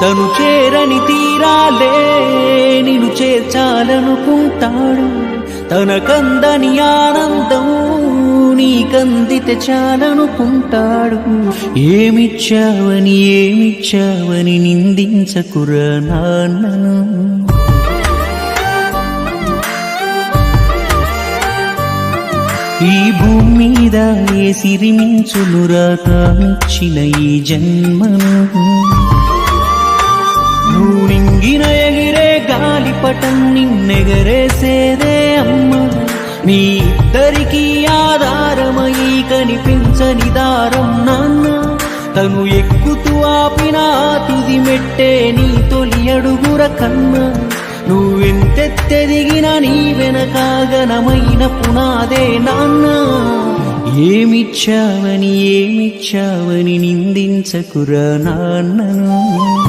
తను చేరని తీరాలే నిన్ను చేర్చాలనుకుంటాడు. తనకందని ఆనందం నీకందితే చాలనుకుంటాడు. ఏమిచ్చావని నిందించకురా నాన్నను. ఈ భూమి మీద ఏ సిరిమించునురా తామిచ్చిన ఈ జన్మను. నువ్వు నింగిన ఎగిరే గాలిపటం నిన్నెగరేసేదే అమ్మ. మీ ఇద్దరికీ ఆధారమై కనిపించని దారం నాన్న. తను ఎక్కుతూ ఆపిన తుది మెట్టే నీ తొలి అడుగుర కన్నా. నువ్వెంతెత్తెదిగిన నీ వెనకాగనమైన పునాదే నాన్న. ఏమిచ్చావని నిందించకురా నాన్నను.